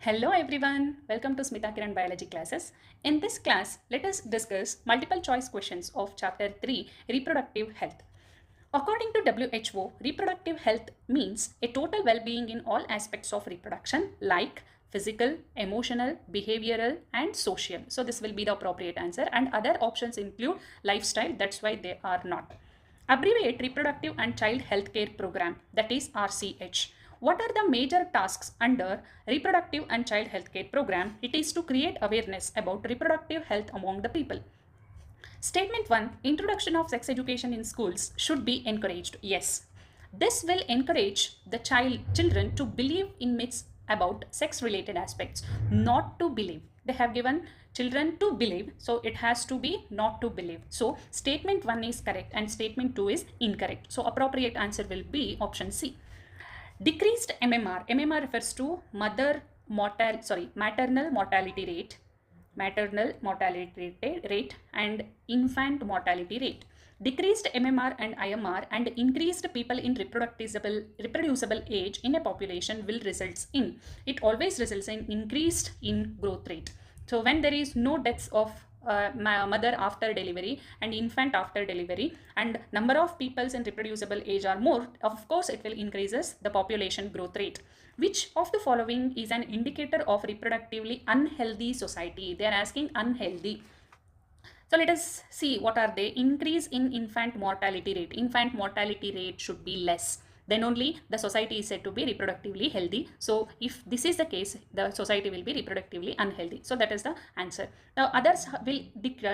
Hello everyone, welcome to Smita Kiran Biology classes. In this class, let us discuss multiple choice questions of chapter 3, Reproductive Health. According to WHO, reproductive health means a total well-being in all aspects of reproduction like physical, emotional, behavioral and social. So this will be the appropriate answer, and other options include lifestyle, that's why they are not. Abbreviate Reproductive and Child Healthcare Program, that is RCH. What are the major tasks under Reproductive and Child Healthcare Program? It is to create awareness about reproductive health among the people. Statement 1. Introduction of sex education in schools should be encouraged. Yes. This will encourage the children to believe in myths about sex related aspects, not to believe. They have given children to believe, so it has to be not to believe. So statement 1 is correct and statement 2 is incorrect. So appropriate answer will be option C. Decreased MMR. MMR refers to maternal mortality rate and infant mortality rate. Decreased MMR and IMR and increased people in reproducible age in a population will results in, it always results in increased in growth rate. So when there is no deaths of mother after delivery and infant after delivery, and number of peoples in reproducible age are more, of course it will increases the population growth rate. Which of the following is an indicator of reproductively unhealthy society? They are asking unhealthy. So let us see what are they. Increase in infant mortality rate. Infant mortality rate should be less. Then only the society is said to be reproductively healthy. So if this is the case, the society will be reproductively unhealthy. So that is the answer. Now others will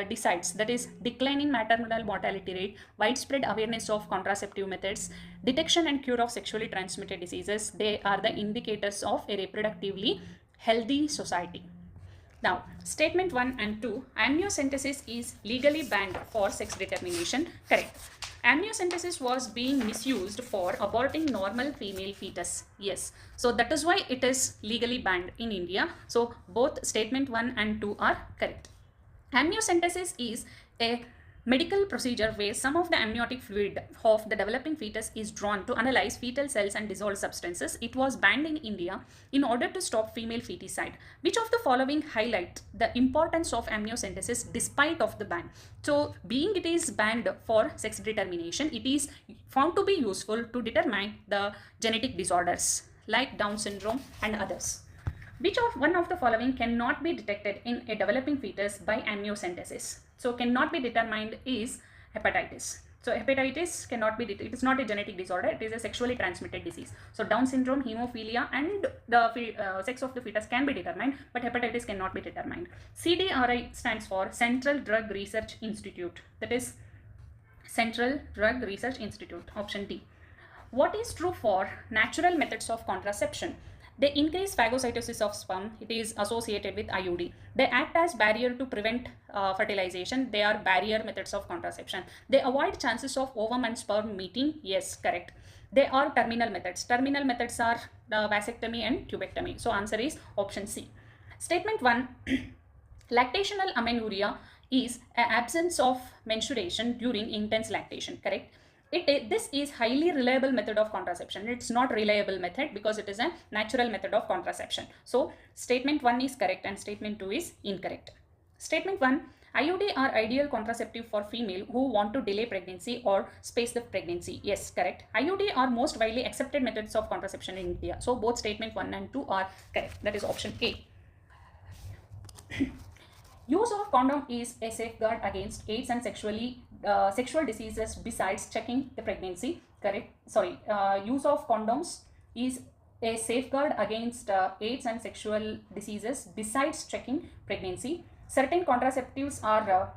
decides, that is decline in maternal mortality rate, widespread awareness of contraceptive methods, detection and cure of sexually transmitted diseases. They are the indicators of a reproductively healthy society. Now, statement 1 and 2, amniocentesis is legally banned for sex determination. Correct. Amniocentesis was being misused for aborting normal female fetus. Yes. So that is why it is legally banned in India. So both statement 1 and 2 are correct. Amniocentesis is a medical procedure where some of the amniotic fluid of the developing fetus is drawn to analyze fetal cells and dissolved substances. It was banned in India in order to stop female feticide. Which of the following highlight the importance of amniocentesis despite of the ban? So being it is banned for sex determination, it is found to be useful to determine the genetic disorders like Down syndrome and others. Which of one of the following cannot be detected in a developing fetus by amniocentesis? So cannot be determined is hepatitis. So hepatitis cannot be, it is not a genetic disorder, it is a sexually transmitted disease. So Down syndrome, hemophilia and the sex of the fetus can be determined, but hepatitis cannot be determined. CDRI stands for Central Drug Research Institute. That is Central Drug Research Institute, option D. What is true for natural methods of contraception? They increase phagocytosis of sperm. It is associated with IUD. They act as barrier to prevent fertilization. They are barrier methods of contraception. They avoid chances of ovum and sperm meeting. Yes, correct. They are terminal methods. Terminal methods are the vasectomy and tubectomy. So answer is option C. Statement 1. Lactational amenorrhea is an absence of menstruation during intense lactation. Correct. This is highly reliable method of contraception. It's not reliable method because it is a natural method of contraception. So statement 1 is correct and statement 2 is incorrect. Statement 1, IUD are ideal contraceptive for female who want to delay pregnancy or space the pregnancy. Yes, correct. IUD are most widely accepted methods of contraception in India. So both statement 1 and 2 are correct. That is option A. Use of condom is a safeguard against AIDS and sexual diseases besides checking the pregnancy. Correct. Sorry. Use of condoms is a safeguard against AIDS and sexual diseases besides checking pregnancy. Certain contraceptives are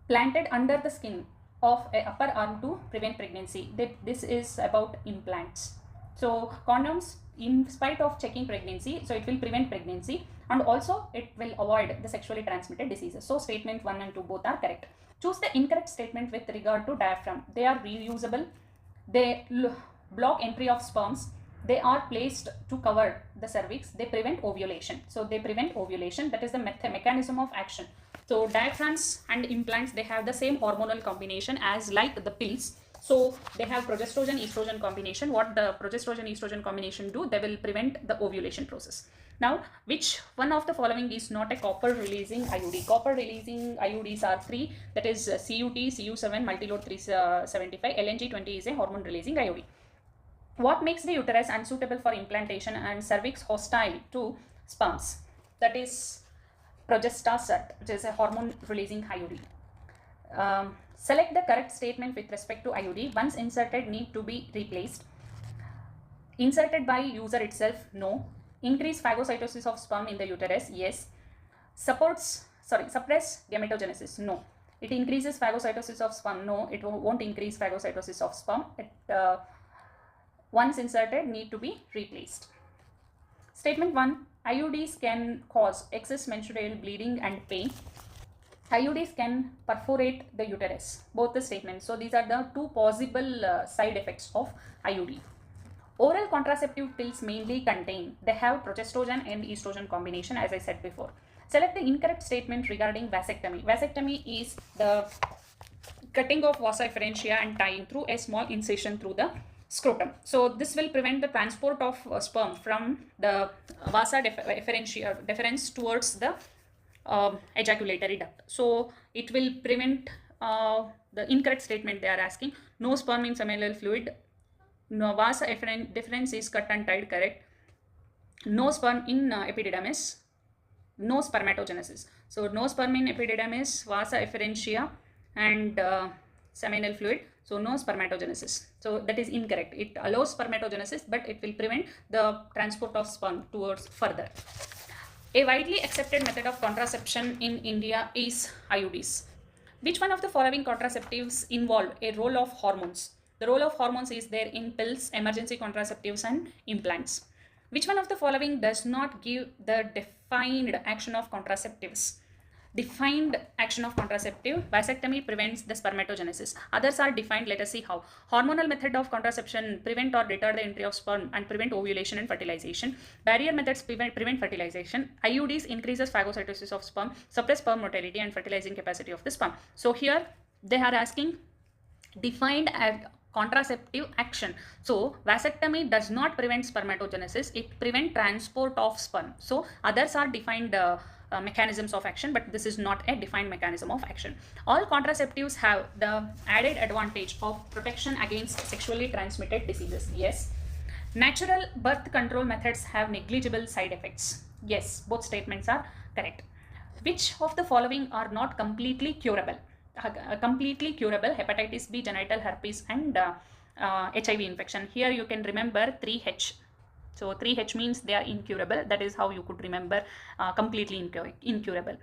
planted under the skin of a upper arm to prevent pregnancy. This is about implants. So condoms, in spite of checking pregnancy, so it will prevent pregnancy and also it will avoid the sexually transmitted diseases. So statement 1 and 2 both are correct. Choose the incorrect statement with regard to diaphragm. They are reusable. They block entry of sperms. They are placed to cover the cervix. They prevent ovulation. So they prevent ovulation. That is the mechanism of action. So diaphragms and implants, they have the same hormonal combination as like the pills. So they have progestogen estrogen combination. What the progestogen estrogen combination do? They will prevent the ovulation process. Now, which one of the following is not a copper releasing IUD? Copper releasing IUDs are three, that is CUT, CU7, multilode 375, LNG20 is a hormone releasing IUD. What makes the uterus unsuitable for implantation and cervix hostile to sperms? That is progestastat, which is a hormone releasing IUD. Select the correct statement with respect to IUD. Once inserted, need to be replaced. Inserted by user itself, no. Increase phagocytosis of sperm in the uterus, yes. Suppress gametogenesis, no. It increases phagocytosis of sperm, no. It won't increase phagocytosis of sperm. Once inserted, need to be replaced. Statement 1. IUDs can cause excess menstrual bleeding and pain. IUDs can perforate the uterus. Both the statements. So these are the two possible side effects of IUD. Oral contraceptive pills mainly contain, they have progestogen and estrogen combination, as I said before. Select the incorrect statement regarding vasectomy. Vasectomy is the cutting of vasa efferentia and tying through a small incision through the scrotum. So this will prevent the transport of sperm from the vasa deferens towards the ejaculatory duct. So it will prevent the incorrect statement they are asking. No sperm in seminal fluid. No, vasa deferens is cut and tied, correct. No sperm in epididymis. No spermatogenesis. So no sperm in epididymis, vasa efferentia and seminal fluid. So no spermatogenesis. So that is incorrect. It allows spermatogenesis, but it will prevent the transport of sperm towards further. A widely accepted method of contraception in India is IUDs. Which one of the following contraceptives involve a role of hormones? The role of hormones is there in pills, emergency contraceptives and implants. Which one of the following does not give the defined action of contraceptives? Defined action of contraceptive, vasectomy prevents the spermatogenesis. Others are defined, let us see how. Hormonal method of contraception prevent or deter the entry of sperm and prevent ovulation and fertilization. Barrier methods prevent fertilization. IUDs increases phagocytosis of sperm, suppress sperm motility and fertilizing capacity of the sperm. So here they are asking defined contraceptive action. So vasectomy does not prevent spermatogenesis, it prevents transport of sperm. So others are defined mechanisms of action, but this is not a defined mechanism of action. All contraceptives have the added advantage of protection against sexually transmitted diseases. Yes. Natural birth control methods have negligible side effects. Yes, both statements are correct. Which of the following are not completely curable? Completely curable: hepatitis B, genital herpes and HIV infection. Here you can remember 3H. So 3H means they are incurable. That is how you could remember completely incurable.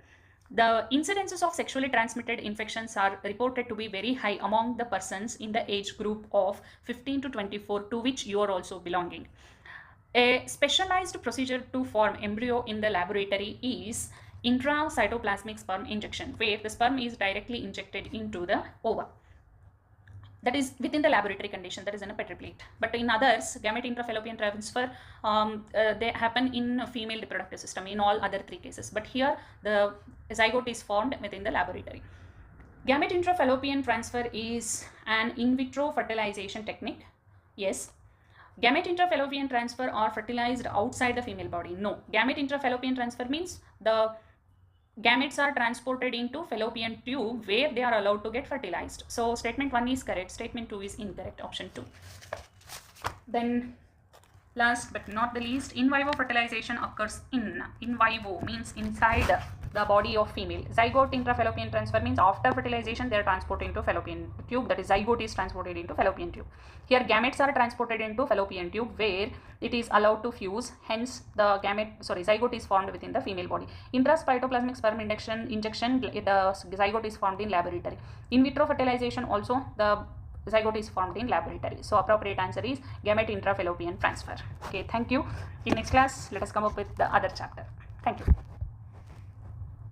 The incidences of sexually transmitted infections are reported to be very high among the persons in the age group of 15 to 24, to which you are also belonging. A specialized procedure to form embryo in the laboratory is intracytoplasmic sperm injection, where the sperm is directly injected into the ova. That is within the laboratory condition, that is in a Petri plate. But in others, gamete intrafallopian transfer, they happen in female reproductive system in all other three cases. But here the zygote is formed within the laboratory. Gamete intrafallopian transfer is an in vitro fertilization technique. Yes. Gamete intrafallopian transfer are fertilized outside the female body. No. Gamete intrafallopian transfer means the gametes are transported into fallopian tube where they are allowed to get fertilized. So statement 1 is correct, statement 2 is incorrect, option 2. Then last but not the least, in vivo fertilization occurs in vivo means inside the body of female. Zygote intrafallopian transfer means after fertilization they are transported into fallopian tube, that is zygote is transported into fallopian tube. Here gametes are transported into fallopian tube where it is allowed to fuse, hence the zygote is formed within the female body. Intracytoplasmic sperm injection, the zygote is formed in laboratory. In vitro fertilization also the zygote is formed in laboratory. So appropriate answer is gamete intrafallopian transfer. Okay, thank you. In next class, let us come up with the other chapter. Thank you.